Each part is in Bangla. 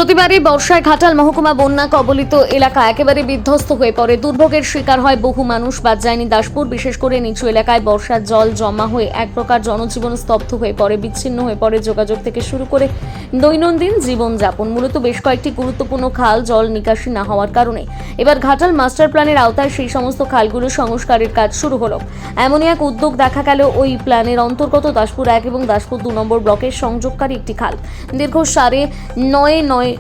প্রতিবারই বর্ষায় ঘাটাল মহকুমা বন্যা কবলিত এলাকা একেবারে বিধ্বস্ত হয়ে পড়ে। দুর্ভোগের শিকার হয় বহু মানুষ। বাদ যায়নি দাসপুর, বিশেষ করে নিচু এলাকায় বর্ষার জল জমা হয়ে এক প্রকার জনজীবন স্তব্ধ হয়ে পড়ে। বিচ্ছিন্ন হয়ে পড়ে যোগাযোগ থেকে শুরু করে দৈনন্দিন জীবনযাপন। মূলত বেশ কয়েকটি গুরুত্বপূর্ণ খাল জল নিকাশি না হওয়ার কারণে এবার ঘাটাল মাস্টার প্ল্যানের আওতায় সেই সমস্ত খালগুলো সংস্কারের কাজ শুরু হলো। এমনই এক উদ্যোগ দেখা গেল ওই প্ল্যানের অন্তর্গত দাসপুর 1 এবং দাসপুর 2 নম্বর ব্লকের সংযোগকারী একটি খাল। দীর্ঘ 90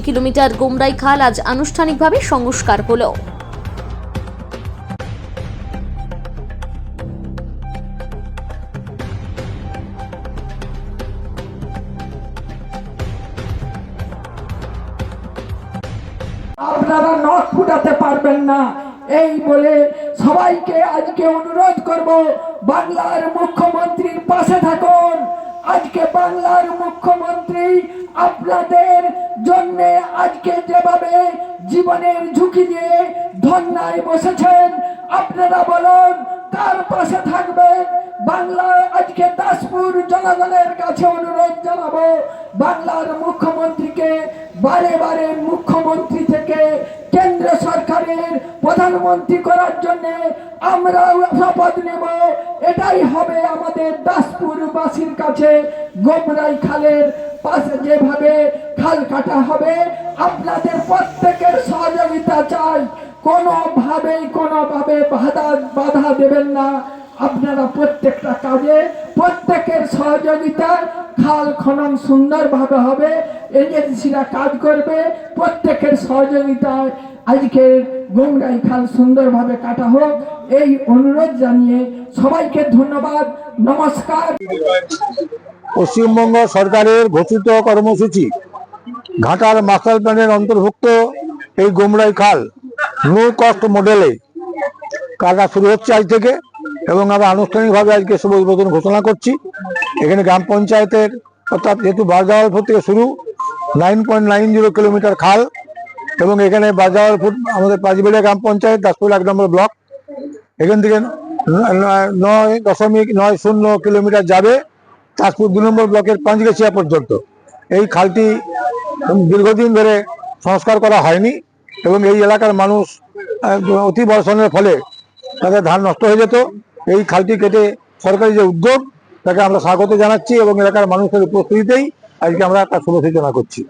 কিলোমিটার গোমরাই খাল আজ আনুষ্ঠানিকভাবে সংস্কার হলো। আপনারা নখ ফুটাতে পারবেন না, এই বলে সবাইকে আজকে অনুরোধ করব, বাংলার মুখ্যমন্ত্রীর পাশে থাকুন। আজকে বাংলার মুখ্যমন্ত্রী আপনাদের জন্য আজকে যেভাবে জীবনের ঝুঁকি নিয়ে ধর্নায় বসেছেন, আপনারা বলুন কার পাশে থাকবেন। বাংলার আজকে দাসপুর জনগণের কাছে অনুরোধ জানাবো, বাংলার মুখ্যমন্ত্রীকে বারে বারে মুখ্যমন্ত্রী থেকে কেন্দ্র সরকারের প্রধানমন্ত্রী করার জন্য আমরা শপথ নেব। এটাই হবে আমাদের দাসপুরবাসীর কাছে গোমরাই খালের পাশে যেভাবে খাল কাটা হবে, আপনাদের প্রত্যেকের সহযোগিতা চাই। কোনোভাবে বাধা দেবেন না। আপনারা প্রত্যেকটা কাজে প্রত্যেকের সহযোগিতায় খাল খনন সুন্দরভাবে হবে, এজেন্সিরা কাজ করবে, প্রত্যেকের সহযোগিতায় আজকে গোমরাই খাল সুন্দরভাবে কাটা হোক, এই অনুরোধ জানিয়ে সবাইকে ধন্যবাদ, নমস্কার। পশ্চিমবঙ্গ সরকারের ঘোষিত কর্মসূচি ঘাটাল মাস্টার প্ল্যানের অন্তর্ভুক্ত এই গোমরাই খাল নো কস্ট মডেলে কাটা শুরু হচ্ছে আজ থেকে, এবং আমরা আনুষ্ঠানিকভাবে আজকে শুভ উদ্বোধন ঘোষণা করছি। এখানে গ্রাম পঞ্চায়েতের অর্থাৎ যেহেতু বাজাওয়ালপুর থেকে শুরু 9.90 কিলোমিটার খাল, এবং এখানে বাজাওয়ালপুর আমাদের পাঁচবেড়িয়া গ্রাম পঞ্চায়েত, দাসপুর 1 নম্বর ব্লক, এখান থেকে 9.90 কিলোমিটার যাবে দাসপুর 2 নম্বর ব্লকের পাঁচগেছিয়া পর্যন্ত। এই খালটি দীর্ঘদিন ধরে সংস্কার করা হয়নি, এবং এই এলাকার মানুষ অতি বর্ষণের ফলে তাদের ধান নষ্ট হয়ে যেত। এই খালটি কেটে সরকারি যে উদ্যোগ, তাকে আমরা স্বাগত জানাচ্ছি, এবং এলাকার মানুষের উপস্থিতিতেই আজকে আমরা একটা শুভ সূচনা করছি।